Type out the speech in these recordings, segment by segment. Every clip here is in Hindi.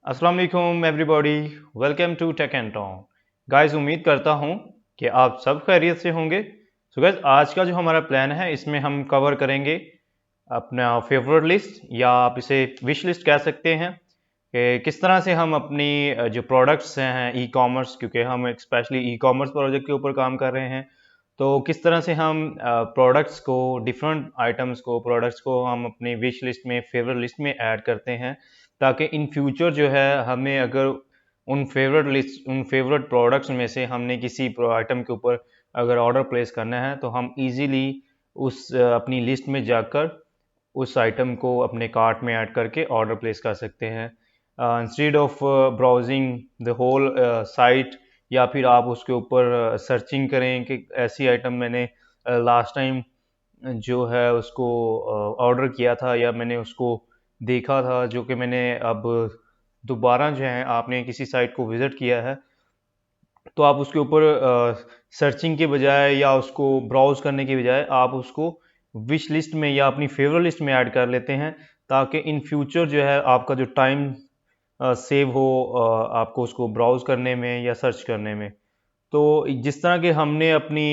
अस्सलाम वालेकुम everybody, welcome to tech and talk. Guys, उम्मीद करता हूँ कि आप सब खैरियत से होंगे। सो गाइस, आज का जो हमारा प्लान है इसमें हम कवर करेंगे अपना फेवरेट लिस्ट, या आप इसे विश लिस्ट कह सकते हैं, कि किस तरह से हम अपनी जो प्रोडक्ट्स हैं ई कॉमर्स, क्योंकि हम स्पेशली ई कॉमर्स प्रोजेक्ट के ऊपर काम कर रहे हैं, तो किस तरह से हम प्रोडक्ट्स को, डिफरेंट आइटम्स को, प्रोडक्ट्स को हम अपनी विश लिस्ट में, फेवरेट लिस्ट में ऐड करते हैं, ताकि इन फ्यूचर जो है हमें अगर उन फेवरेट प्रोडक्ट्स में से हमने किसी आइटम के ऊपर अगर ऑर्डर प्लेस करना है तो हम इजीली उस अपनी लिस्ट में जाकर उस आइटम को अपने कार्ट में ऐड करके ऑर्डर प्लेस कर सकते हैं, instead of browsing the whole site, या फिर आप उसके ऊपर सर्चिंग करें कि ऐसी आइटम मैंने लास्ट टाइम जो है उसको ऑर्डर किया था, या मैंने उसको देखा था, जो कि मैंने अब दोबारा जो है आपने किसी साइट को विज़िट किया है, तो आप उसके ऊपर सर्चिंग के बजाय या उसको ब्राउज़ करने के बजाय आप उसको विश लिस्ट में या अपनी फेवरेट लिस्ट में ऐड कर लेते हैं, ताकि इन फ्यूचर जो है आपका जो टाइम सेव हो आपको उसको ब्राउज़ करने में या सर्च करने में। तो जिस तरह के हमने अपनी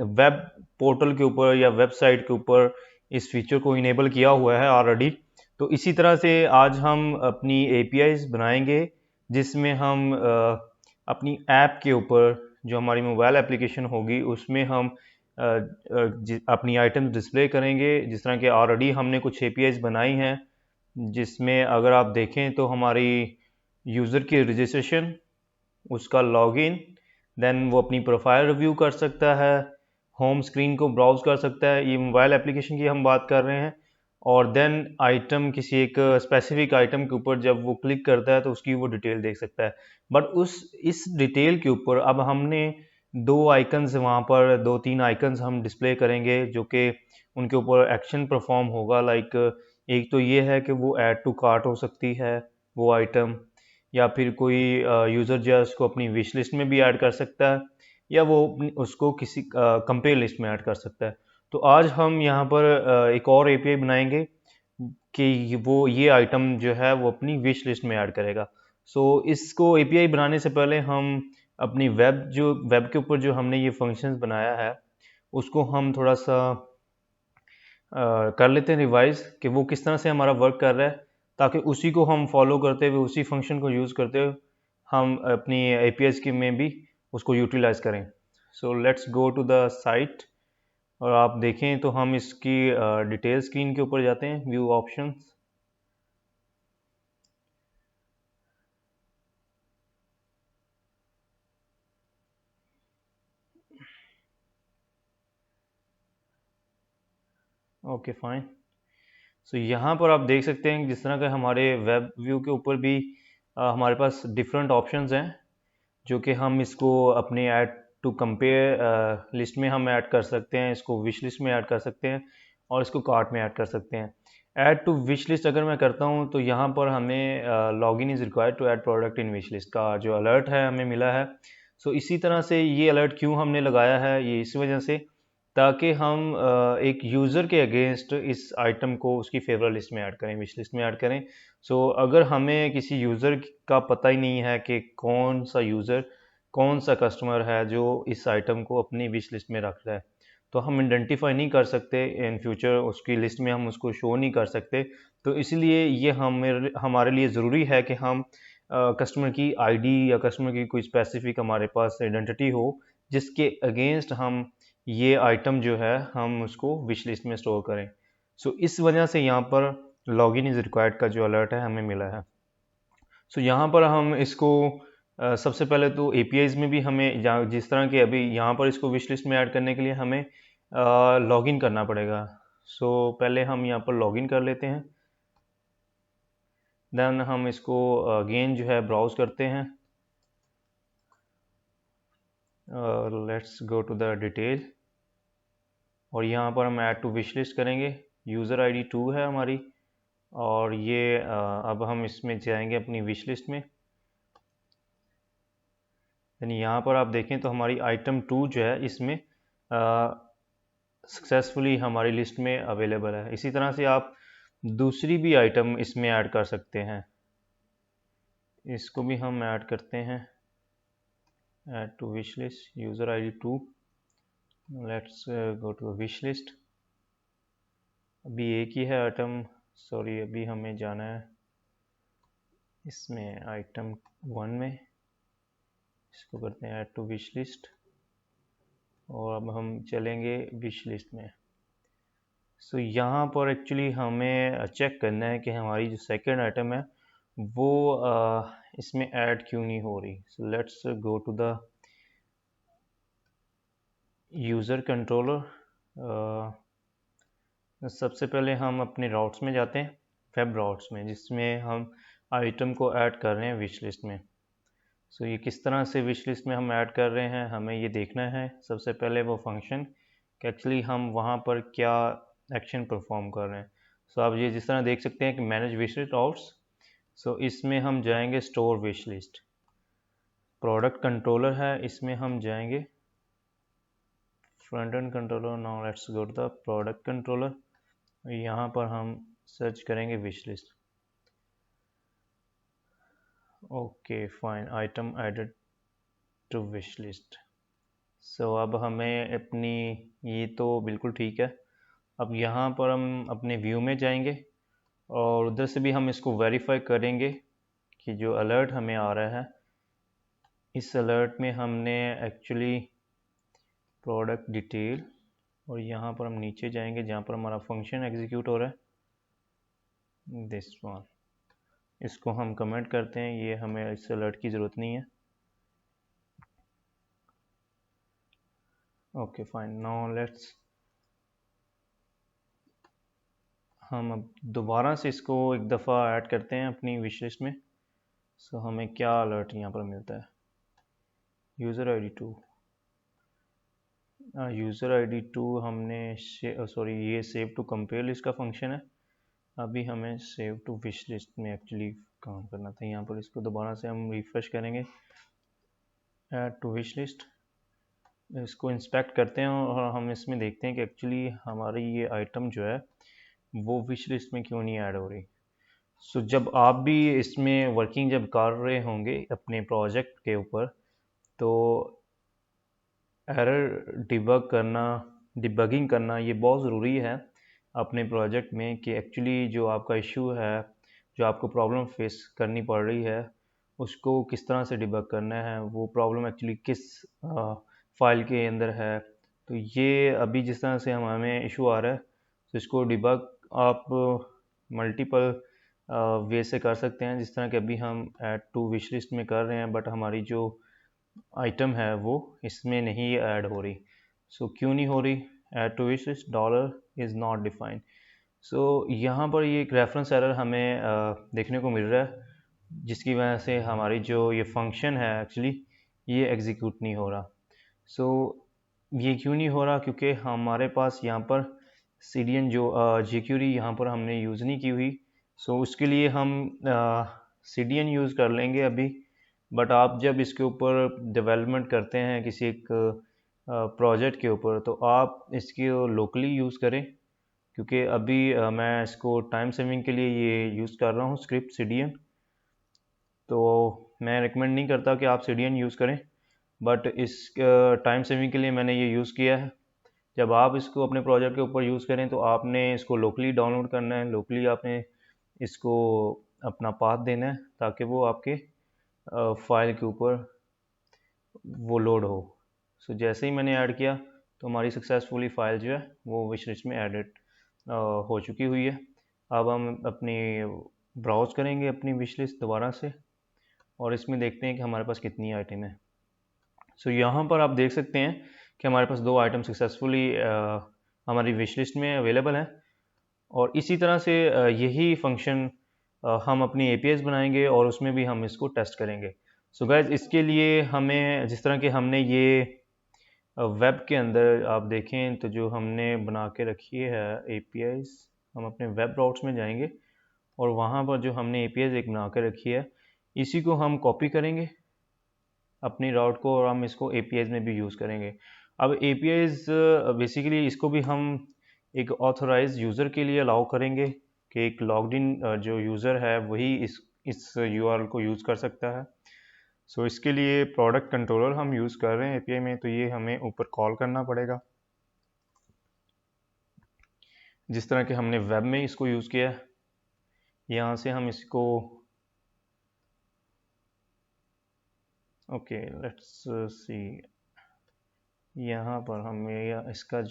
वेब पोर्टल के ऊपर या वेबसाइट के ऊपर इस फीचर को इनेबल किया हुआ है ऑलरेडी, तो इसी तरह से आज हम अपनी एपीआईज बनाएंगे, जिसमें हम अपनी ऐप के ऊपर, जो हमारी मोबाइल एप्लीकेशन होगी, उसमें हम अपनी आइटम्स डिस्प्ले करेंगे। जिस तरह के ऑलरेडी हमने कुछ एपीआईज बनाई हैं, जिसमें अगर आप देखें तो हमारी यूज़र की रजिस्ट्रेशन, उसका लॉगिन, देन वो अपनी प्रोफाइल रिव्यू कर सकता है, होम स्क्रीन को ब्राउज़ कर सकता है, ये मोबाइल एप्लीकेशन की हम बात कर रहे हैं। और देन आइटम, किसी एक स्पेसिफिक आइटम के ऊपर जब वो क्लिक करता है तो उसकी वो डिटेल देख सकता है। बट उस इस डिटेल के ऊपर अब हमने दो आइकन्स, वहाँ पर दो तीन आइकन्स हम डिस्प्ले करेंगे, जो कि उनके ऊपर एक्शन परफॉर्म होगा। लाइक एक तो ये है कि वो ऐड टू कार्ट हो सकती है वो आइटम, या फिर कोई यूज़र जो है उसको अपनी विश लिस्ट में भी ऐड कर सकता है, या वो उसको किसी कंपेयर लिस्ट में ऐड कर सकता है। तो आज हम यहाँ पर एक और एपीआई बनाएंगे कि वो ये आइटम जो है वो अपनी विश लिस्ट में ऐड करेगा। सो इसको एपीआई बनाने से पहले हम अपनी वेब के ऊपर जो हमने ये फंक्शंस बनाया है, उसको हम थोड़ा सा कर लेते हैं रिवाइज, कि वो किस तरह से हमारा वर्क कर रहा है, ताकि उसी को हम फॉलो करते हुए, उसी फंक्शन को यूज़ करते हुए हम अपनी एपीआईज के में भी उसको यूटिलाइज करें। So let's go to the site, और आप देखें तो हम इसकी डिटेल स्क्रीन के ऊपर जाते हैं, view options. Okay fine. So यहाँ पर आप देख सकते हैं जिस तरह के हमारे वेब व्यू के ऊपर भी हमारे पास डिफरेंट ऑप्शंस हैं, जो कि हम इसको अपने ऐड टू कंपेयर लिस्ट में हम ऐड कर सकते हैं, इसको विश लिस्ट में ऐड कर सकते हैं, और इसको कार्ट में ऐड कर सकते हैं। ऐड टू विश लिस्ट अगर मैं करता हूँ तो यहाँ पर हमें login is required to add product in wish list का जो अलर्ट है हमें मिला है। सो इसी तरह से ये अलर्ट क्यों हमने लगाया है, ये इस वजह से, ताकि हम एक यूज़र के अगेंस्ट इस आइटम को उसकी फेवरेट लिस्ट में ऐड करें, विश लिस्ट में ऐड करें। सो अगर हमें किसी यूज़र का पता ही नहीं है कि कौन सा यूज़र, कौन सा कस्टमर है जो इस आइटम को अपनी विश लिस्ट में रख रहा है, तो हम आइडेंटिफाई नहीं कर सकते इन फ्यूचर, उसकी लिस्ट में हम उसको शो नहीं कर सकते। तो इसलिए ये हमारे लिए ज़रूरी है कि हम कस्टमर की आईडी या कस्टमर की कोई स्पेसिफिक हमारे पास आइडेंटिटी हो, जिसके अगेंस्ट हम ये आइटम जो है हम उसको विश लिस्ट में स्टोर करें। सो इस वजह से यहाँ पर लॉगिन इज़ रिक्वायर्ड का जो अलर्ट है हमें मिला है। सो यहाँ पर हम इसको सबसे पहले तो एपीआईज में भी हमें, जिस तरह के अभी यहाँ पर इसको विश लिस्ट में ऐड करने के लिए हमें लॉगिन करना पड़ेगा। सो पहले हम यहाँ पर लॉगिन कर लेते हैं, देन हम इसको अगेन जो है ब्राउज़ करते हैं, let's go to the detail, और यहाँ पर हम ऐड टू विश लिस्ट करेंगे। यूज़र आईडी 2 है हमारी, और ये अब हम इसमें जाएंगे अपनी विश लिस्ट में। यानी यहाँ पर आप देखें तो हमारी आइटम 2 जो है इसमें सक्सेसफुली हमारी लिस्ट में अवेलेबल है। इसी तरह से आप दूसरी भी आइटम इसमें ऐड कर सकते हैं। इसको भी हम ऐड करते हैं, add to wish list, user I D 2। Let's go to wish list. अभी एक ही है आइटम, सॉरी, अभी हमें जाना है इसमें आइटम 1 में। इसको करते हैं ऐड टू विश लिस्ट, और अब हम चलेंगे विश लिस्ट में। सो यहाँ पर एक्चुअली हमें चेक करना है कि हमारी जो सेकंड आइटम है वो इसमें ऐड क्यों नहीं हो रही। So let's go to the user controller. सबसे पहले हम अपने राउट्स में जाते हैं, वेब राउट्स में, जिसमें हम आइटम को ऐड कर रहे हैं विश लिस्ट में। सो ये किस तरह से विश लिस्ट में हम ऐड कर रहे हैं, हमें ये देखना है। सबसे पहले वो फंक्शन कि एक्चुअली हम वहाँ पर क्या एक्शन परफॉर्म कर रहे हैं। सो आप ये जिस तरह देख सकते हैं कि manage wish list outs. So इसमें हम जाएंगे store wish list, product controller है, इसमें हम जाएंगे front end controller. Now let's go to the product controller. यहाँ पर हम सर्च करेंगे विश लिस्ट। Okay fine, item added to wish list. So अब हमें अपनी, ये तो बिल्कुल ठीक है। अब यहाँ पर हम अपने व्यू में जाएंगे और उधर से भी हम इसको वेरीफाई करेंगे कि जो अलर्ट हमें आ रहा है, इस अलर्ट में हमने एक्चुअली प्रोडक्ट डिटेल, और यहाँ पर हम नीचे जाएंगे जहाँ पर हमारा फंक्शन एग्जीक्यूट हो रहा है, दिस वन। इसको हम कमेंट करते हैं, ये हमें इस अलर्ट की ज़रूरत नहीं है। ओके फाइन, नाउ लेट्स, हम अब दोबारा से इसको एक दफ़ा ऐड करते हैं अपनी विश लिस्ट में। सो हमें क्या अलर्ट यहाँ पर मिलता है, user I D 2। User I D 2 हमने सॉरी, ये सेव टू कंपेयर लिस्ट का फंक्शन है। अभी हमें सेव टू विश लिस्ट में एक्चुअली काम करना था। यहाँ पर इसको दोबारा से हम रिफ्रेश करेंगे, ऐड टू विश लिस्ट, इसको इंस्पेक्ट करते हैं और हम इसमें देखते हैं कि एक्चुअली हमारी ये आइटम जो है वो विश लिस्ट में क्यों नहीं ऐड हो रही। सो जब आप भी इसमें वर्किंग जब कर रहे होंगे अपने प्रोजेक्ट के ऊपर, तो एरर डिबगिंग करना ये बहुत ज़रूरी है अपने प्रोजेक्ट में, कि एक्चुअली जो आपका इशू है, जो आपको प्रॉब्लम फेस करनी पड़ रही है, उसको किस तरह से डिबग करना है, वो प्रॉब्लम एक्चुअली किस फाइल के अंदर है। तो ये अभी जिस तरह से हमें इशू आ रहा है, तो इसको डिबग आप मल्टीपल वे से कर सकते हैं, जिस तरह के अभी हम ऐड टू विश लिस्ट में कर रहे हैं, बट हमारी जो आइटम है वो इसमें नहीं ऐड हो रही। सो क्यों नहीं हो रही, add to wish list dollar is not defined. So यहाँ पर ये एक रेफरेंस एरर हमें देखने को मिल रहा है, जिसकी वजह से हमारी जो ये फंक्शन है एक्चुअली ये एग्जीक्यूट नहीं हो रहा। सो ये क्यों नहीं हो रहा, क्योंकि हमारे पास यहाँ पर CDN जो jQuery यहाँ पर हमने यूज़ नहीं की हुई। सो उसके लिए हम CDN यूज़ कर लेंगे अभी, बट आप जब इसके ऊपर डेवलपमेंट करते हैं किसी एक प्रोजेक्ट के ऊपर, तो आप इसको लोकली यूज़ करें, क्योंकि अभी मैं इसको टाइम सेविंग के लिए ये यूज़ कर रहा हूँ स्क्रिप्ट CDN। तो मैं रिकमेंड नहीं करता कि आप CDN यूज़ करें, बट इस टाइम सेविंग के लिए मैंने ये यूज़ किया है। जब आप इसको अपने प्रोजेक्ट के ऊपर यूज़ करें तो आपने इसको लोकली डाउनलोड करना है, लोकली आपने इसको अपना पाथ देना है, ताकि वो आपके फाइल के ऊपर वो लोड हो। सो जैसे ही मैंने ऐड किया तो हमारी सक्सेसफुली फ़ाइल जो है वो विश लिस्ट में एडिट हो चुकी हुई है। अब हम अपनी ब्राउज़ करेंगे अपनी विश लिस्ट दोबारा से, और इसमें देखते हैं कि हमारे पास कितनी आइटम है। सो यहाँ पर आप देख सकते हैं कि हमारे पास 2 आइटम सक्सेसफुली हमारी विश लिस्ट में अवेलेबल हैं। और इसी तरह से यही फंक्शन हम अपनी APIs बनाएंगे और उसमें भी हम इसको टेस्ट करेंगे। सो गाइज, इसके लिए हमें जिस तरह के हमने ये वेब के अंदर आप देखें तो जो हमने बना के रखी है APIs, हम अपने वेब राउट्स में जाएंगे और वहाँ पर जो हमने APIs एक बना के रखी है, इसी को हम कॉपी करेंगे अपनी राउट को, और हम इसको APIs में भी यूज़ करेंगे। अब APIs बेसिकली इसको भी हम एक ऑथराइज यूज़र के लिए अलाउ करेंगे कि एक लॉग्ड इन जो यूज़र है वही इस इस URL को यूज़ कर सकता है। सो इसके लिए प्रोडक्ट कंट्रोलर हम यूज़ कर रहे हैं API में, तो ये हमें ऊपर कॉल करना पड़ेगा, जिस तरह के हमने वेब में इसको यूज़ किया है। यहाँ से हम इसको ओके लेट्स सी, यहाँ पर हमें इसका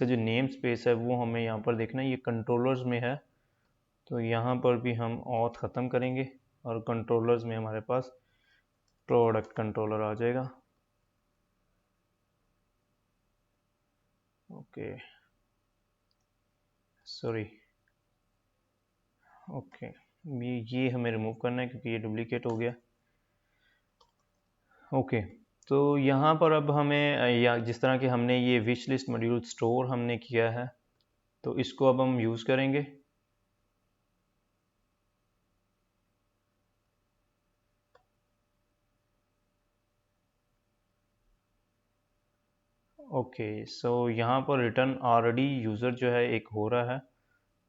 जो नेम स्पेस है वो हमें यहाँ पर देखना है, ये कंट्रोलर्स में है। तो यहाँ पर भी हम ऑथ ख़त्म करेंगे और कंट्रोलर्स में हमारे पास प्रोडक्ट कंट्रोलर आ जाएगा। ओके सॉरी, ओके ये हमें रिमूव करना है क्योंकि ये डुप्लीकेट हो गया। ओके तो यहाँ पर अब हमें या जिस तरह के हमने ये विश लिस्ट मॉड्यूल स्टोर हमने किया है, तो इसको अब हम यूज़ करेंगे। ओके सो यहाँ पर रिटर्न ऑलरेडी यूज़र जो है एक हो रहा है।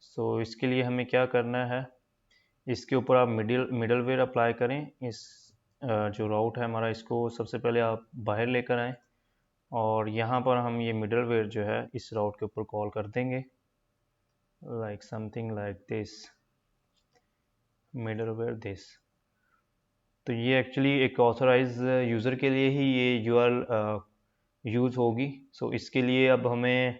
सो इसके लिए हमें क्या करना है, इसके ऊपर आप मिडलवेयर अप्लाई करें। इस जो राउट है हमारा, इसको सबसे पहले आप बाहर लेकर आएँ और यहाँ पर हम ये मिडलवेयर जो है इस राउट के ऊपर कॉल कर देंगे, like something like this, middleware this. तो ये एक्चुअली एक ऑथराइज यूज़र के लिए ही ये URL यूज़ होगी। सो इसके लिए अब हमें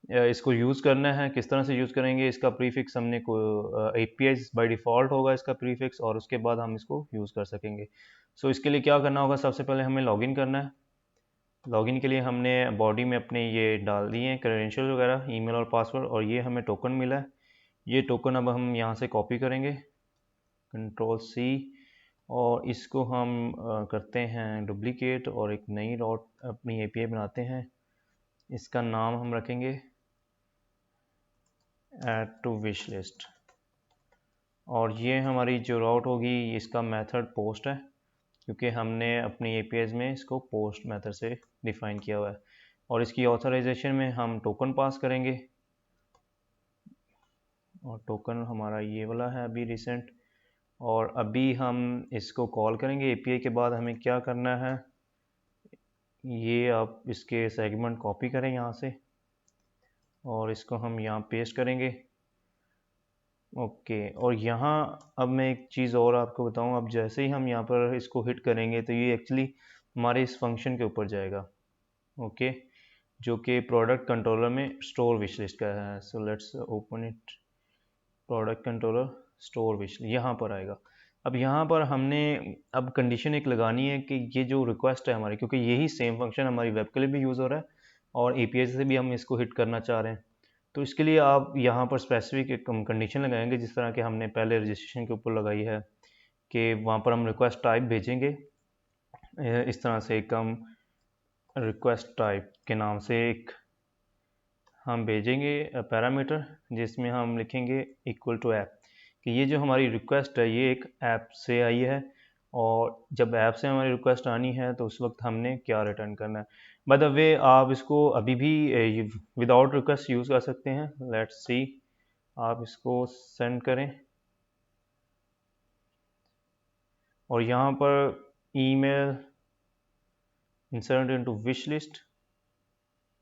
इसको यूज़ करना है। किस तरह से यूज़ करेंगे, इसका प्रीफिक्स हमने को API बाय डिफ़ॉल्ट होगा इसका प्रीफिक्स, और उसके बाद हम इसको यूज़ कर सकेंगे। सो इसके लिए क्या करना होगा, सबसे पहले हमें लॉगिन करना है। लॉगिन के लिए हमने बॉडी में अपने ये डाल दिए हैं क्रेडेंशियल वगैरह, ईमेल और पासवर्ड, और ये हमें टोकन मिला है। ये टोकन अब हम यहाँ से कॉपी करेंगे, Ctrl+C, और इसको हम करते हैं डुप्लीकेट और एक नई राउट अपनी API बनाते हैं। इसका नाम हम रखेंगे ऐड टू विश लिस्ट, और ये हमारी जो राउट होगी इसका मेथड पोस्ट है, क्योंकि हमने अपनी APIs में इसको पोस्ट मेथड से डिफ़ाइन किया हुआ है। और इसकी ऑथराइजेशन में हम टोकन पास करेंगे, और टोकन हमारा ये वाला है अभी रिसेंट। और अभी हम इसको कॉल करेंगे API के बाद हमें क्या करना है, ये आप इसके सेगमेंट कॉपी करें यहाँ से और इसको हम यहाँ पेस्ट करेंगे। ओके और यहाँ अब मैं एक चीज़ और आपको बताऊँ, अब जैसे ही हम यहाँ पर इसको हिट करेंगे तो ये एक्चुअली हमारे इस फंक्शन के ऊपर जाएगा, ओके, जो कि प्रोडक्ट कंट्रोलर में स्टोर विश लिस्ट का है। So let's open it, product controller store wish यहाँ पर आएगा। अब यहाँ पर हमने अब कंडीशन एक लगानी है कि ये जो रिक्वेस्ट है हमारी, क्योंकि यही सेम फंक्शन हमारी वेब के लिए भी यूज़ हो रहा है और API से भी हम इसको हिट करना चाह रहे हैं, तो इसके लिए आप यहाँ पर स्पेसिफिक एक कंडीशन लगाएंगे, जिस तरह के हमने पहले रजिस्ट्रेशन के ऊपर लगाई है कि वहाँ पर हम रिक्वेस्ट टाइप भेजेंगे। इस तरह से एक हम रिक्वेस्ट टाइप के नाम से एक हम भेजेंगे पैरामीटर, जिसमें हम लिखेंगे इक्वल टू ऐप, कि ये जो हमारी रिक्वेस्ट है ये एक ऐप से आई है, और जब ऐप से हमारी रिक्वेस्ट आनी है तो उस वक्त हमने क्या रिटर्न करना है। बाय द वे आप इसको अभी भी विदाउट रिक्वेस्ट यूज़ कर सकते हैं। लेट्स सी, आप इसको सेंड करें और यहाँ पर email insert into wish list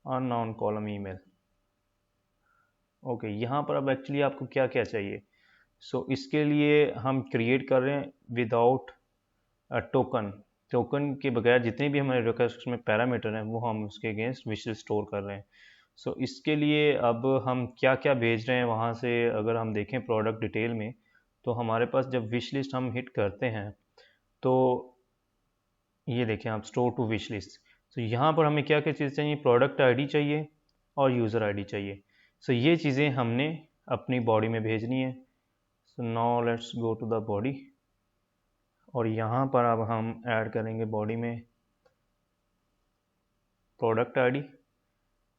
unknown column email. Okay यहाँ पर अब एक्चुअली आपको क्या क्या चाहिए, सो इसके लिए हम क्रिएट कर रहे हैं विदाउट टोकन, टोकन के बगैर जितने भी हमारे रिक्वेस्ट में पैरामीटर हैं वो हम उसके अगेंस्ट विश लिस्ट स्टोर कर रहे हैं। सो इसके लिए अब हम क्या क्या भेज रहे हैं वहाँ से, अगर हम देखें प्रोडक्ट डिटेल में, तो हमारे पास जब विश लिस्ट हम हिट करते हैं तो ये देखें आप स्टोर टू विश लिस्ट। तो यहाँ पर हमें क्या क्या चीज़ चाहिए, प्रोडक्ट ID चाहिए और यूज़र ID चाहिए। सो ये चीज़ें हमने अपनी बॉडी में भेजनी है। So now let's go to the body, और यहाँ पर अब हम ऐड करेंगे बॉडी में प्रोडक्ट ID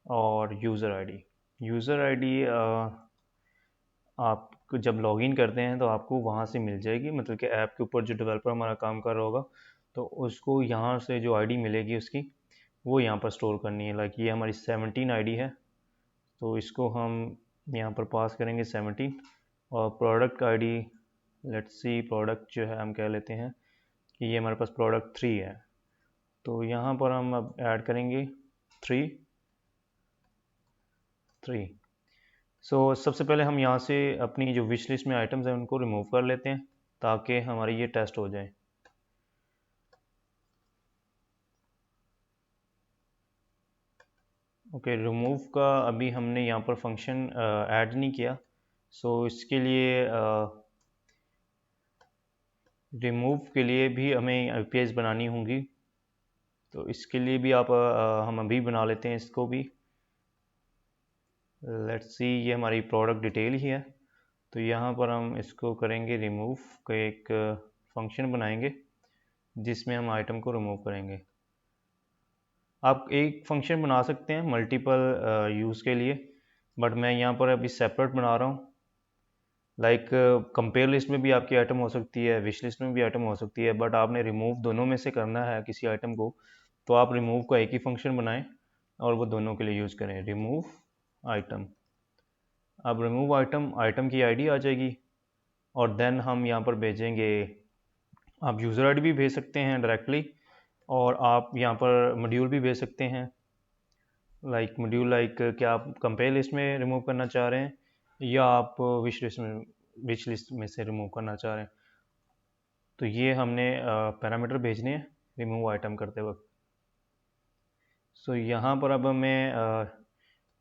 और यूज़र ID। यूज़र ID आप जब लॉगिन करते हैं तो आपको वहाँ से मिल जाएगी, मतलब कि ऐप के ऊपर जो डेवलपर हमारा काम कर रहा होगा तो उसको यहाँ से जो ID मिलेगी उसकी वो यहाँ पर स्टोर करनी है। लाइक ये हमारी 17 ID है, तो इसको हम यहाँ पर पास करेंगे 70 और प्रोडक्ट का आईडी लेट्स सी प्रोडक्ट जो है हम कह लेते हैं कि ये हमारे पास प्रोडक्ट 3 है। तो यहाँ पर हम अब ऐड करेंगे 3। सबसे पहले हम यहाँ से अपनी जो विश लिस्ट में आइटम्स हैं उनको रिमूव कर लेते हैं ताकि हमारी ये टेस्ट हो जाए। ओके, रिमूव का अभी हमने यहाँ पर फंक्शन ऐड नहीं किया। इसके लिए रिमूव के लिए भी हमें APIs बनानी होंगी। तो इसके लिए भी हम अभी बना लेते हैं इसको भी। लेट्स सी, ये हमारी प्रोडक्ट डिटेल ही है। तो यहाँ पर हम इसको करेंगे रिमूव का एक फंक्शन बनाएंगे जिसमें हम आइटम को रिमूव करेंगे। आप एक फंक्शन बना सकते हैं मल्टीपल यूज़ के लिए, बट मैं यहाँ पर अभी सेपरेट बना रहा हूँ। लाइक कंपेयर लिस्ट में भी आपकी आइटम हो सकती है, विश लिस्ट में भी आइटम हो सकती है, बट आपने रिमूव दोनों में से करना है किसी आइटम को, तो आप रिमूव का एक ही फंक्शन बनाएं और वो दोनों के लिए यूज़ करें। रिमूव आइटम, अब रिमूव आइटम की आईडी आ जाएगी और देन हम यहाँ पर भेजेंगे, आप यूज़र आईडी भी भेज सकते हैं डायरेक्टली और आप यहाँ पर मॉड्यूल भी भेज सकते हैं। मॉड्यूल क्या आप कंपेयर लिस्ट में रिमूव करना चाह रहे हैं या आप विश लिस्ट में से रिमूव करना चाह रहे हैं। तो ये हमने पैरामीटर भेजने हैं रिमूव आइटम करते वक्त। यहाँ पर अब हमें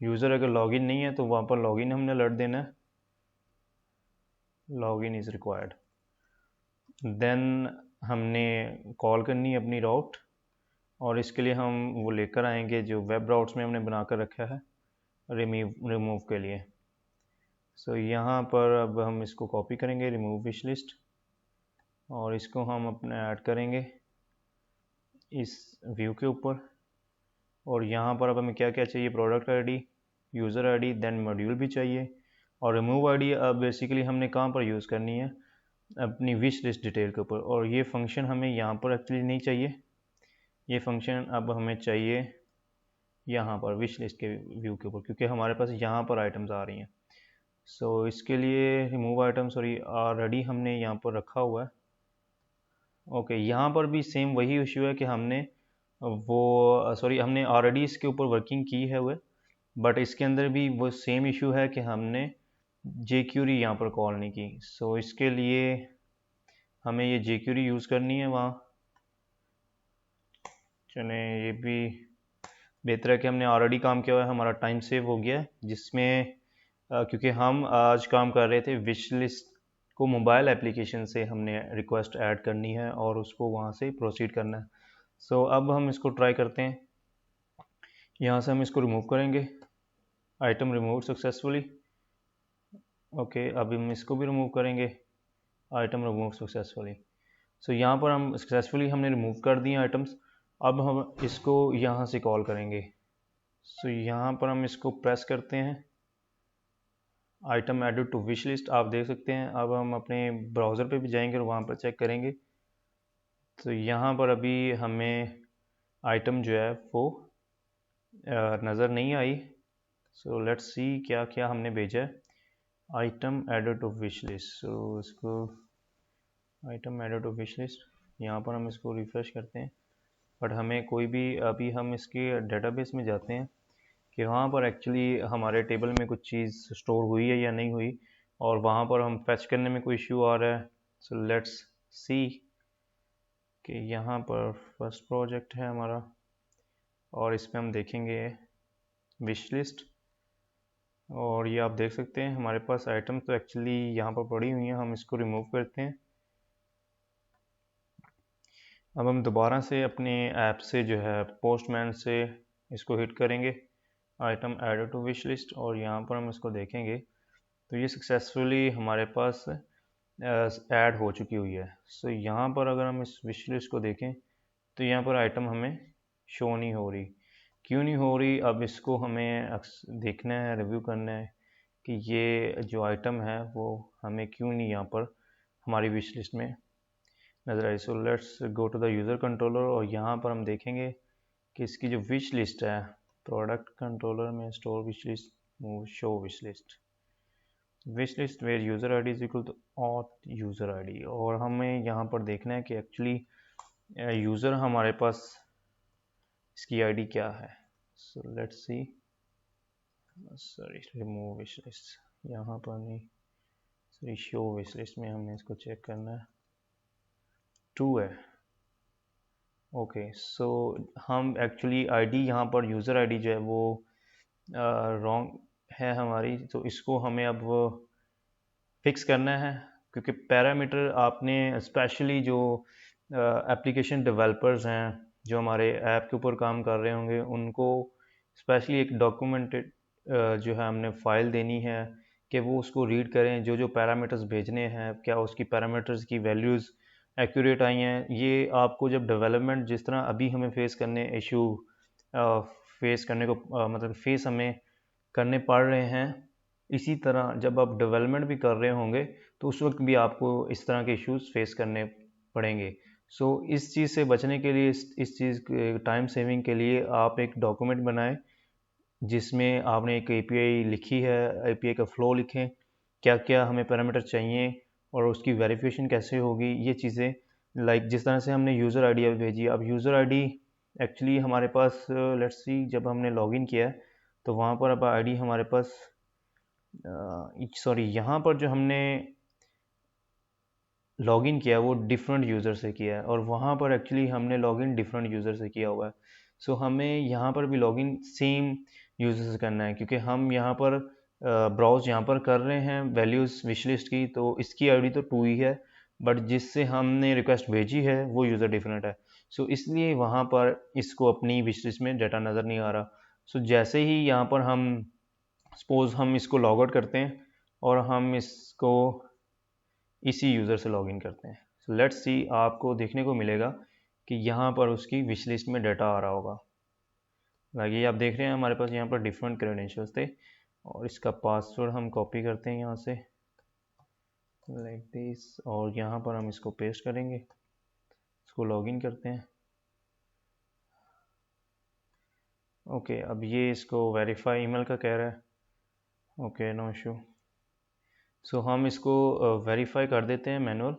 यूज़र अगर लॉगिन नहीं है तो वहाँ पर लॉगिन हमने अलर्ट देना है, लॉगिन इज़ रिक्वायर्ड। देन हमने कॉल करनी है अपनी राउट और इसके लिए हम वो लेकर आएंगे जो वेब राउट्स में हमने बना कर रखा है रिमूव के लिए। यहाँ पर अब हम इसको कॉपी करेंगे रिमूव विश लिस्ट और इसको हम अपने ऐड करेंगे इस व्यू के ऊपर। और यहाँ पर अब हमें क्या क्या चाहिए, product ID, user ID, then module भी चाहिए। और रिमूव आईडी अब बेसिकली हमने कहाँ पर यूज़ करनी है, अपनी विश लिस्ट डिटेल के ऊपर। और ये फंक्शन हमें यहाँ पर एक्चुअली नहीं चाहिए, ये फंक्शन अब हमें चाहिए यहाँ पर विश लिस्ट के व्यू के ऊपर, क्योंकि हमारे पास यहाँ पर आइटम्स आ रही हैं। इसके लिए रिमूव आइटम ऑलरेडी हमने यहाँ पर रखा हुआ है। ओके, यहाँ पर भी सेम वही इशू है कि हमने हमने ऑलरेडी इसके ऊपर वर्किंग की है वो, बट इसके अंदर भी वो सेम इशू है कि हमने jQuery यहाँ पर कॉल नहीं की। इसके लिए हमें ये jQuery यूज़ करनी है वहाँ। चले, ये भी बेहतर है कि हमने ऑलरेडी काम किया हुआ है, हमारा टाइम सेव हो गया है, जिसमें क्योंकि हम आज काम कर रहे थे विश लिस्ट को मोबाइल एप्लीकेशन से हमने रिक्वेस्ट ऐड करनी है और उसको वहाँ से प्रोसीड करना है। अब हम इसको ट्राई करते हैं। यहाँ से हम इसको रिमूव करेंगे, आइटम रिमूव सक्सेसफुली। ओके, अब हम इसको भी रिमूव करेंगे, आइटम रिमूव सक्सेसफुली। यहाँ पर हम सक्सेसफुली हमने रिमूव कर दिए आइटम्स। अब हम इसको यहाँ से कॉल करेंगे। यहाँ पर हम इसको प्रेस करते हैं, item added to wish list, आप देख सकते हैं। अब हम अपने ब्राउज़र पे भी जाएंगे और वहाँ पर चेक करेंगे। यहाँ पर अभी हमें आइटम जो है वो नज़र नहीं आई। लेट्स सी क्या क्या हमने भेजा है। Item added to wish list, इसको item added to wish list, यहाँ पर हम इसको रिफ़्रेश करते हैं, बट हमें कोई भी, अभी हम इसके डेटाबेस में जाते हैं कि वहाँ पर एक्चुअली हमारे टेबल में कुछ चीज़ स्टोर हुई है या नहीं हुई, और वहाँ पर हम फैच करने में कोई इशू आ रहा है। लेट्स सी कि यहाँ पर फर्स्ट प्रोजेक्ट है हमारा और इसमें हम देखेंगे विश लिस्ट, और ये आप देख सकते हैं हमारे पास आइटम तो एक्चुअली यहाँ पर पड़ी हुई हैं। हम इसको रिमूव करते हैं। अब हम दोबारा से अपने ऐप से जो है पोस्टमैन से इसको हिट करेंगे, item added to wish list, और यहाँ पर हम इसको देखेंगे तो ये सक्सेसफुली हमारे पास ऐड हो चुकी हुई है। यहाँ पर अगर हम इस विश लिस्ट को देखें तो यहाँ पर आइटम हमें शो नहीं हो रही। क्यों नहीं हो रही, अब इसको हमें देखना है, रिव्यू करना है कि ये जो आइटम है वो हमें क्यों नहीं यहाँ पर हमारी विश लिस्ट में नज़र आई। Let's go to the user controller और यहाँ पर हम देखेंगे कि इसकी जो विश लिस्ट है, प्रोडक्ट कंट्रोलर में store wish list, move show wish list where user I D is equal to auth user I D, और हमें यहाँ पर देखना है कि एक्चुअली यूज़र हमारे पास इसकी आईडी क्या है। So let's see, sorry remove wish list, यहाँ पर नहीं, सॉरी शो विश लिस्ट में हमें इसको चेक करना है, 2 है। ओके सो हम एक्चुअली आईडी यहाँ पर यूज़र आईडी जो है वो रॉन्ग है हमारी, तो इसको हमें अब फिक्स करना है, क्योंकि पैरामीटर आपने स्पेशली जो एप्लीकेशन डेवलपर्स हैं जो हमारे ऐप के ऊपर काम कर रहे होंगे उनको स्पेशली एक डॉक्यूमेंटेड जो है हमने फ़ाइल देनी है कि वो उसको रीड करें, जो जो पैरामीटर्स भेजने हैं क्या उसकी पैरामीटर्स की वैल्यूज़ एक्यूरेट आई हैं। ये आपको जब डेवलपमेंट जिस तरह अभी हमें फेस करने इशू फेस करने को मतलब फेस हमें करने पड़ रहे हैं, इसी तरह जब आप डेवलपमेंट भी कर रहे होंगे तो उस वक्त भी आपको इस तरह के इश्यूज फेस करने पड़ेंगे। सो इस चीज़ से बचने के लिए, इस चीज़ के टाइम सेविंग के लिए आप एक डॉक्यूमेंट बनाएं जिसमें आपने एक एपीआई लिखी है, एपीआई का फ्लो लिखें, क्या क्या हमें पैरामीटर चाहिए और उसकी वेरिफिकेशन कैसे होगी, ये चीज़ें लाइक जिस तरह से हमने यूज़र आईडी अभी भेजी। अब यूज़र आईडी एक्चुअली हमारे पास लेट्स सी जब हमने लॉगिन किया है तो वहाँ पर अब आईडी हमारे पास सॉरी यहाँ पर जो हमने लॉगिन किया वो डिफरेंट यूज़र से किया है और वहाँ पर एक्चुअली हमने लॉगिन डिफरेंट यूज़र से किया हुआ है। सो हमें यहाँ पर भी लॉगिन सेम यूज़र से करना है, क्योंकि हम यहाँ पर ब्राउज़ यहाँ पर कर रहे हैं वैल्यूज़ विश लिस्ट की, तो इसकी आईडी तो 2 ही है, बट जिससे हमने रिक्वेस्ट भेजी है वो यूज़र डिफरेंट है। सो इसलिए वहाँ पर इसको अपनी विश लिस्ट में डाटा नज़र नहीं आ रहा। सो जैसे ही यहाँ पर हम सपोज़ हम इसको लॉग आउट करते हैं और हम इसको इसी यूज़र से लॉगिन करते हैं, सो लेट्स सी आपको देखने को मिलेगा कि यहाँ पर उसकी विश लिस्ट में डाटा आ रहा होगा। ये आप देख रहे हैं हमारे पास यहाँ पर डिफरेंट क्रेडेंशियल्स थे और इसका पासवर्ड हम कॉपी करते हैं यहाँ से लाइक दिस, और यहाँ पर हम इसको पेस्ट करेंगे, इसको लॉगिन करते हैं। ओके अब ये इसको वेरीफाई ईमेल का कह रहा है, ओके नो इशू। सो हम इसको वेरीफाई कर देते हैं मैनुअल,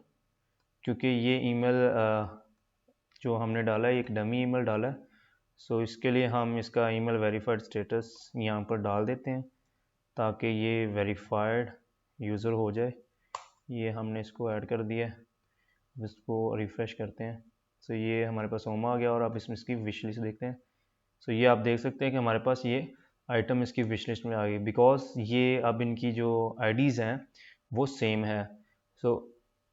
क्योंकि ये ईमेल जो हमने डाला है एक डमी ईमेल डाला है। सो इसके लिए हम इसका ईमेल वेरीफाइड स्टेटस यहाँ पर डाल देते हैं ताकि ये वेरीफाइड यूज़र हो जाए। ये हमने इसको ऐड कर दिया है, इसको रिफ़्रेश करते हैं। सो ये हमारे पास होम आ गया और आप इसमें इसकी विश लिस्ट देखते हैं। सो ये आप देख सकते हैं कि हमारे पास ये आइटम इसकी विश लिस्ट में आ गई, बिकॉज ये अब इनकी जो आईडीज़ हैं वो सेम है। सो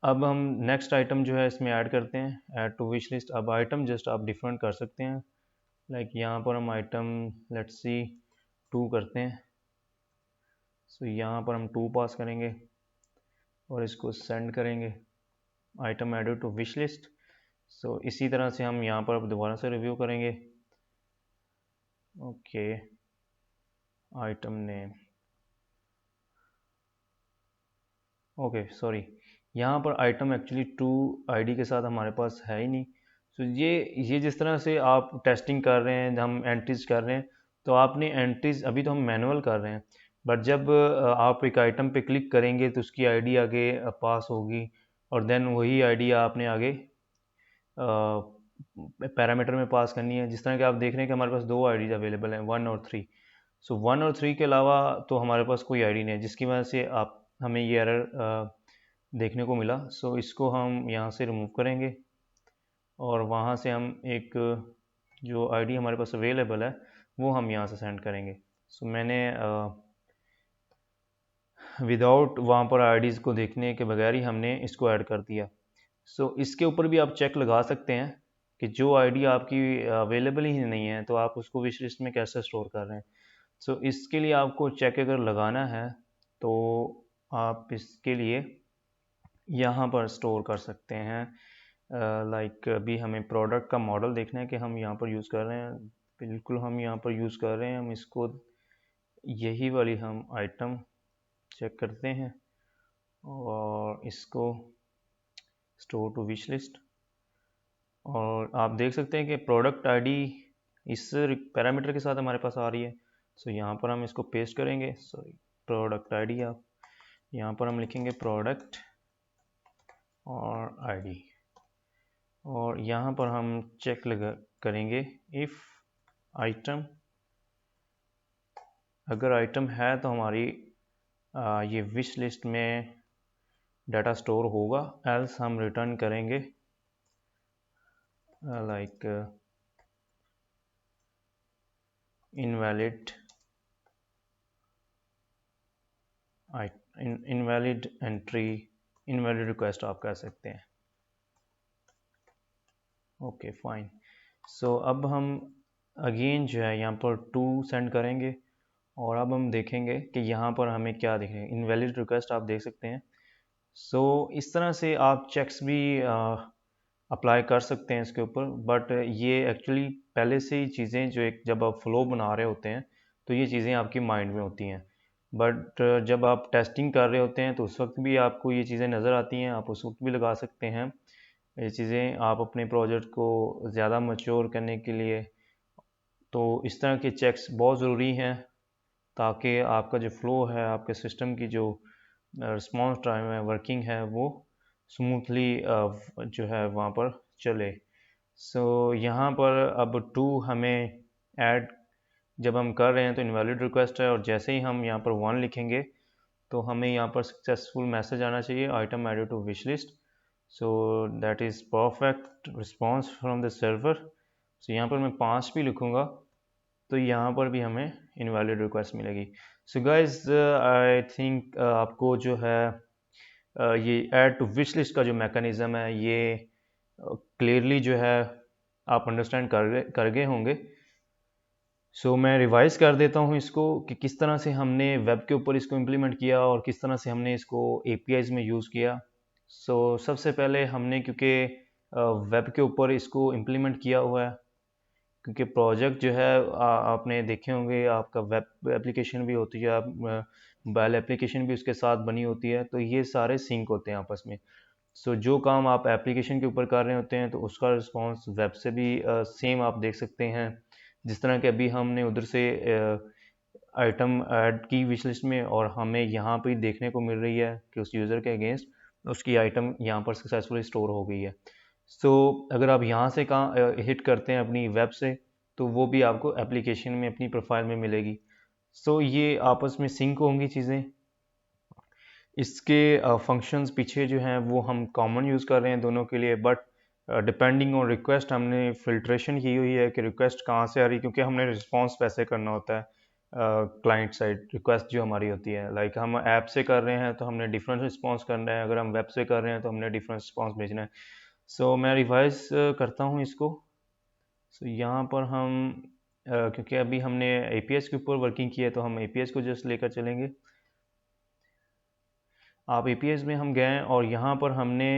अब हम नेक्स्ट आइटम जो है इसमें ऐड करते हैं, ऐड टू विश लिस्ट। अब आइटम जस्ट आप डिफरेंट कर सकते हैं, लाइक यहाँ पर हम आइटम लेट्स सी 2 करते हैं। सो यहाँ पर हम 2 पास करेंगे और इसको सेंड करेंगे, item added to wish list. So इसी तरह से हम यहाँ पर अब दोबारा से रिव्यू करेंगे। Okay item name, okay sorry यहाँ पर आइटम एक्चुअली 2 आईडी के साथ हमारे पास है ही नहीं। सो ये जिस तरह से आप टेस्टिंग कर रहे हैं, हम एंट्रीज कर रहे हैं, तो आपने एंट्रीज अभी तो हम मैनुअल कर रहे हैं, बट जब आप एक आइटम पे क्लिक करेंगे तो उसकी आईडी आगे पास होगी और देन वही आईडी आपने आगे पैरामीटर में पास करनी है। जिस तरह कि आप देख रहे हैं कि हमारे पास 2 आईडीज अवेलेबल हैं, 1 और 3। सो 1 और 3 के अलावा तो हमारे पास कोई आईडी नहीं है, जिसकी वजह से आप हमें ये एरर देखने को मिला। सो इसको हम यहाँ से रिमूव करेंगे और वहाँ से हम एक जो आईडी हमारे पास अवेलेबल है वो हम यहाँ से सेंड करेंगे। सो मैंने विदाउट वहाँ पर आईडीज़ को देखने के बगैर ही हमने इसको ऐड कर दिया। सो इसके ऊपर भी आप चेक लगा सकते हैं कि जो आईडी आपकी अवेलेबल ही नहीं है तो आप उसको विश लिस्ट में कैसे स्टोर कर रहे हैं। सो इसके लिए आपको चेक अगर लगाना है तो आप इसके लिए यहाँ पर स्टोर कर सकते हैं। लाइक अभी हमें प्रोडक्ट का मॉडल देखना है कि हम यहाँ पर यूज़ कर रहे हैं, बिल्कुल हम यहाँ पर यूज़ कर रहे हैं। हम इसको यही वाली हम आइटम चेक करते हैं और इसको स्टोर टू विश लिस्ट, और आप देख सकते हैं कि प्रोडक्ट आईडी इस पैरामीटर के साथ हमारे पास आ रही है। सो यहाँ पर हम इसको पेस्ट करेंगे, सॉरी प्रोडक्ट आईडी, आप यहाँ पर हम लिखेंगे प्रोडक्ट और आईडी, और यहाँ पर हम चेक लगा करेंगे इफ़ आइटम, अगर आइटम है तो हमारी ये विश लिस्ट में डाटा स्टोर होगा, एल्स हम रिटर्न करेंगे like invalid invalid entry, invalid request आप कह सकते हैं। Okay fine. सो अब हम अगेन जो है यहाँ पर 2 सेंड करेंगे, और अब हम देखेंगे कि यहाँ पर हमें क्या दिखेगा, इनवैलिड रिक्वेस्ट आप देख सकते हैं। सो इस तरह से आप चेक्स भी अप्लाई कर सकते हैं इसके ऊपर, बट ये एक्चुअली पहले से ही चीज़ें जो एक जब आप फ्लो बना रहे होते हैं तो ये चीज़ें आपकी माइंड में होती हैं, बट जब आप टेस्टिंग कर रहे होते हैं तो उस वक्त भी आपको ये चीज़ें नज़र आती हैं, आप उस वक्त भी लगा सकते हैं। ये चीज़ें आप अपने प्रोजेक्ट को ज़्यादा मैच्योर करने के लिए, तो इस तरह के चेक्स बहुत ज़रूरी हैं ताकि आपका जो फ़्लो है, आपके सिस्टम की जो रिस्पॉन्स टाइम है, वर्किंग है, वो स्मूथली जो है वहाँ पर चले। सो यहाँ पर अब 2 हमें ऐड जब हम कर रहे हैं तो इनवैलिड रिक्वेस्ट है, और जैसे ही हम यहाँ पर 1 लिखेंगे तो हमें यहाँ पर सक्सेसफुल मैसेज आना चाहिए, item added to wish list, so that is perfect response from the server. So यहाँ पर मैं 5 भी लिखूँगा तो यहाँ पर भी हमें इनवैलिड रिक्वेस्ट मिलेगी। सो गाइज आई थिंक आपको जो है ये ऐड टू विश लिस्ट का जो मैकेनिज़्म है ये क्लियरली जो है आप अंडरस्टैंड कर गए होंगे। सो मैं रिवाइज़ कर देता हूँ इसको कि किस तरह से हमने वेब के ऊपर इसको इम्प्लीमेंट किया और किस तरह से हमने इसको APIs में यूज़ किया। सो सबसे पहले हमने क्योंकि वेब के ऊपर इसको इम्प्लीमेंट किया हुआ है, क्योंकि प्रोजेक्ट जो है आपने देखे होंगे, आपका वेब एप्लीकेशन भी होती है, आप मोबाइल एप्लीकेशन भी उसके साथ बनी होती है, तो ये सारे सिंक होते हैं आपस में। सो जो काम आप एप्लीकेशन के ऊपर कर रहे होते हैं तो उसका रिस्पॉन्स वेब से भी सेम आप देख सकते हैं। जिस तरह के अभी हमने उधर से आइटम ऐड की विश लिस्ट में, और हमें यहाँ पर देखने को मिल रही है कि उस यूज़र के अगेंस्ट उसकी आइटम यहाँ पर सक्सेसफुली स्टोर हो गई है। सो अगर आप यहाँ से कहाँ हिट करते हैं अपनी वेब से, तो वो भी आपको एप्लीकेशन में अपनी प्रोफाइल में मिलेगी। सो ये आपस में सिंक होंगी चीज़ें। इसके फंक्शंस पीछे जो हैं वो हम कॉमन यूज़ कर रहे हैं दोनों के लिए, बट डिपेंडिंग ऑन रिक्वेस्ट हमने फिल्ट्रेशन की हुई है कि रिक्वेस्ट कहाँ से आ रही है, क्योंकि हमने रिस्पॉन्स वैसे करना होता है क्लाइंट साइड रिक्वेस्ट जो हमारी होती है। लाइक हम ऐप से कर रहे हैं तो हमने डिफरेंट रिस्पॉन्स करना है, अगर हम वेब से कर रहे हैं तो हमने डिफरेंट रिस्पॉन्स भेजना है। सो मैं रिवाइज करता हूँ इसको। सो यहाँ पर हम क्योंकि अभी हमने APIs के ऊपर वर्किंग की है तो हम APIs को जस्ट लेकर चलेंगे। आप APIs में हम गए और यहाँ पर हमने,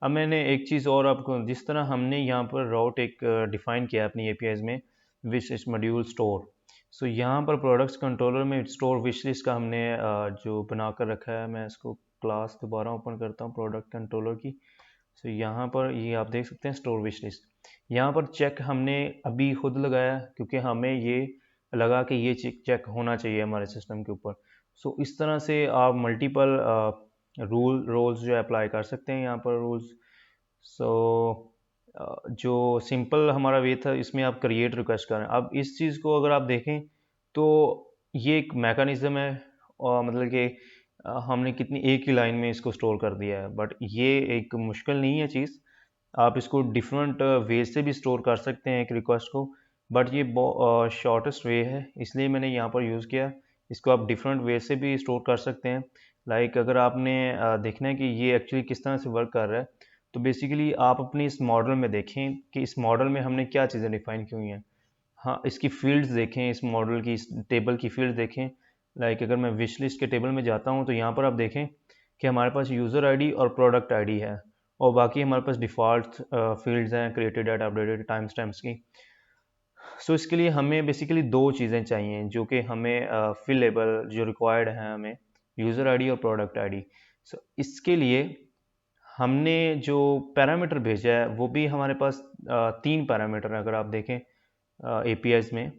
अब मैंने एक चीज़ और आपको, जिस तरह हमने यहाँ पर राउट एक डिफ़ाइन किया अपनी APIs में, विश लिस्ट मॉड्यूल स्टोर। सो यहाँ पर प्रोडक्ट्स कंट्रोलर में स्टोर विश लिस्ट का हमने जो बना कर रखा है, मैं इसको क्लास दोबारा ओपन करता हूँ प्रोडक्ट कंट्रोलर की। सो यहाँ पर ये आप देख सकते हैं स्टोर विश लिस्ट। यहाँ पर चेक हमने अभी खुद लगाया क्योंकि हमें ये लगा कि ये चेक होना चाहिए हमारे सिस्टम के ऊपर। सो इस तरह से आप मल्टीपल रोल्स जो अप्लाई कर सकते हैं यहाँ पर रूल्स। सो जो सिंपल हमारा वे था, इसमें आप क्रिएट रिक्वेस्ट करें। अब इस चीज़ को अगर आप देखें तो ये एक मैकेनिज़्म है, और मतलब कि हमने कितनी एक ही लाइन में इसको स्टोर कर दिया है, बट ये एक मुश्किल नहीं है चीज़। आप इसको डिफरेंट वे से भी स्टोर कर सकते हैं एक रिक्वेस्ट को, बट ये शॉर्टेस्ट वे है इसलिए मैंने यहाँ पर यूज़ किया। इसको आप डिफरेंट वे से भी स्टोर कर सकते हैं। लाइक अगर आपने देखना है कि ये एक्चुअली किस तरह से वर्क कर रहा है, तो बेसिकली आप अपने इस मॉडल में देखें कि इस मॉडल में हमने क्या चीज़ें डिफ़ाइन की हुई हैं। हाँ, इसकी फील्ड्स देखें, इस मॉडल की, इस टेबल की फील्ड देखें। लाइक अगर मैं विश लिस्ट के टेबल में जाता हूँ तो यहाँ पर आप देखें कि हमारे पास यूज़र आईडी और प्रोडक्ट आईडी है, और बाकी हमारे पास डिफ़ॉल्ट फील्ड्स हैं, created at, updated, time stamps की। सो इसके लिए हमें बेसिकली 2 चीज़ें चाहिए जो कि हमें फिलेबल जो रिक्वायर्ड हैं हमें, यूज़र आईडी और प्रोडक्ट आईडी। सो इसके लिए हमने जो पैरामीटर भेजा है वो भी हमारे पास 3 पैरामीटर हैं अगर आप देखें APIs में।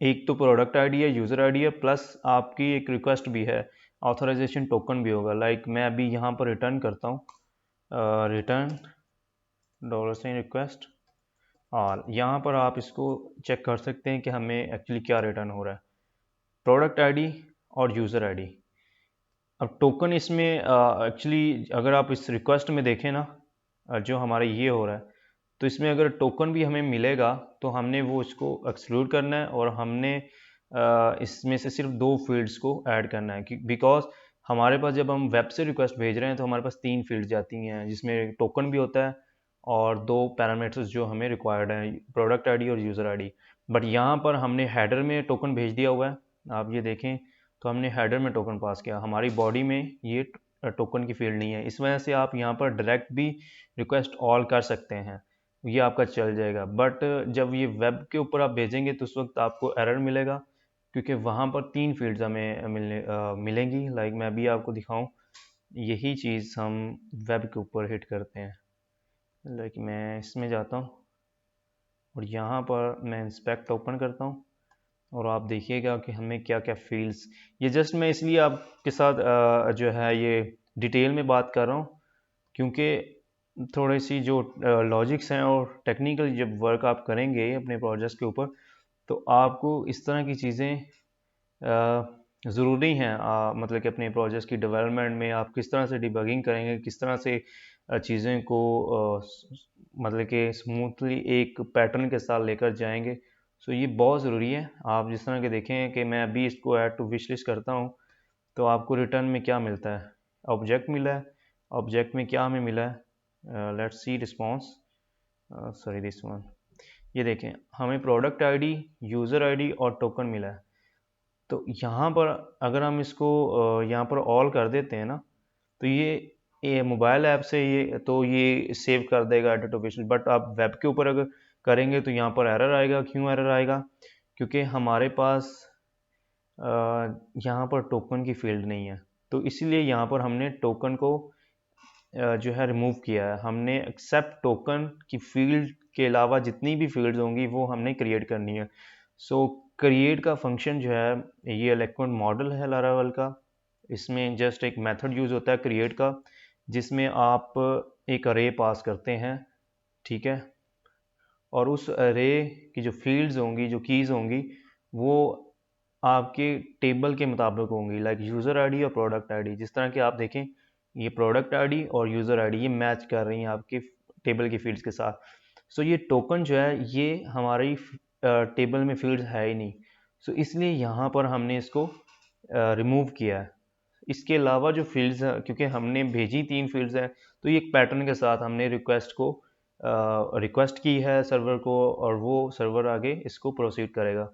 एक तो प्रोडक्ट आईडी है, यूज़र आईडी है, प्लस आपकी एक रिक्वेस्ट भी है, ऑथराइजेशन टोकन भी होगा। लाइक मैं अभी यहाँ पर रिटर्न करता हूँ, रिटर्न $, रिक्वेस्ट, और यहाँ पर आप इसको चेक कर सकते हैं कि हमें एक्चुअली क्या रिटर्न हो रहा है, प्रोडक्ट आईडी और यूज़र आईडी। अब टोकन इसमें एक्चुअली अगर आप इस रिक्वेस्ट में देखें ना, जो हमारा ये हो रहा है, तो इसमें अगर टोकन भी हमें मिलेगा तो हमने वो इसको एक्सक्लूड करना है, और हमने इसमें से सिर्फ 2 फील्ड्स को ऐड करना है, बिकॉज हमारे पास जब हम वेब से रिक्वेस्ट भेज रहे हैं तो हमारे पास 3 फील्ड जाती हैं, जिसमें टोकन भी होता है और 2 पैरामीटर्स जो हमें रिक्वायर्ड हैं, प्रोडक्ट आईडी और यूज़र आईडी। बट यहाँ पर हमने हेडर में टोकन भेज दिया हुआ है, आप ये देखें तो हमने हेडर में टोकन पास किया, हमारी बॉडी में ये टोकन की फील्ड नहीं है। इस वजह से आप यहाँ पर डायरेक्ट भी रिक्वेस्ट ऑल कर सकते हैं, ये आपका चल जाएगा। बट जब ये वेब के ऊपर आप भेजेंगे तो उस वक्त आपको एरर मिलेगा, क्योंकि वहाँ पर 3 फील्ड्स हमें मिलेंगी। लाइक मैं अभी आपको दिखाऊं, यही चीज़ हम वेब के ऊपर हिट करते हैं। लाइक मैं इसमें जाता हूँ और यहाँ पर मैं इंस्पेक्ट ओपन करता हूँ, और आप देखिएगा कि हमें क्या क्या फील्ड्स, ये जस्ट मैं इसलिए आपके साथ जो है ये डिटेल में बात कर रहा हूँ, क्योंकि थोड़ी सी जो लॉजिक्स हैं और टेक्निकल जब वर्क आप करेंगे अपने प्रोजेक्ट्स के ऊपर, तो आपको इस तरह की चीज़ें ज़रूरी हैं। मतलब कि अपने प्रोजेक्ट्स की डेवलपमेंट में आप किस तरह से डिबगिंग करेंगे, किस तरह से चीज़ें को मतलब कि स्मूथली एक पैटर्न के साथ लेकर जाएंगे। सो ये बहुत ज़रूरी है। आप जिस तरह के देखें कि मैं अभी इसको ऐड टू विश लिस्ट करता हूँ, तो आपको रिटर्न में क्या मिलता है, ऑब्जेक्ट मिला है। ऑब्जेक्ट में क्या हमें मिला है, let's see response, sorry this one, ये देखें हमें प्रोडक्ट आईडी, यूज़र आईडी और टोकन मिला है। तो यहाँ पर अगर हम इसको यहाँ पर ऑल कर देते हैं ना, तो ये मोबाइल ऐप से ये सेव कर देगा एडिट ऑफिशियल। बट आप वेब के ऊपर अगर करेंगे तो यहाँ पर एरर आएगा। क्यों एरर आएगा? क्योंकि हमारे पास यहाँ पर टोकन की फील्ड नहीं है, तो इसीलिए यहाँ पर हमने टोकन को जो है रिमूव किया है। हमने एक्सेप्ट टोकन की फील्ड के अलावा जितनी भी फील्ड्स होंगी वो हमने क्रिएट करनी है। सो क्रिएट का फंक्शन जो है, ये एलोक्वेंट मॉडल है लारावेल का। इसमें जस्ट एक मेथड यूज़ होता है क्रिएट का, जिसमें आप एक अरे पास करते हैं, ठीक है, और उस अरे की जो फील्ड्स होंगी, जो कीज़ होंगी, वो आपके टेबल के मुताबिक होंगी, लाइक यूज़र आईडी और प्रोडक्ट आईडी। जिस तरह कि आप देखें, ये प्रोडक्ट आईडी और यूज़र आईडी ये मैच कर रही हैं आपके टेबल की फील्ड्स के साथ। सो ये टोकन जो है ये हमारी टेबल में फील्ड्स है ही नहीं, सो इसलिए यहाँ पर हमने इसको रिमूव किया है। इसके अलावा जो फील्ड्स हैं, क्योंकि हमने भेजी 3 फील्ड्स हैं, तो ये एक पैटर्न के साथ हमने रिक्वेस्ट की है सर्वर को, और वो सर्वर आगे इसको प्रोसीड करेगा।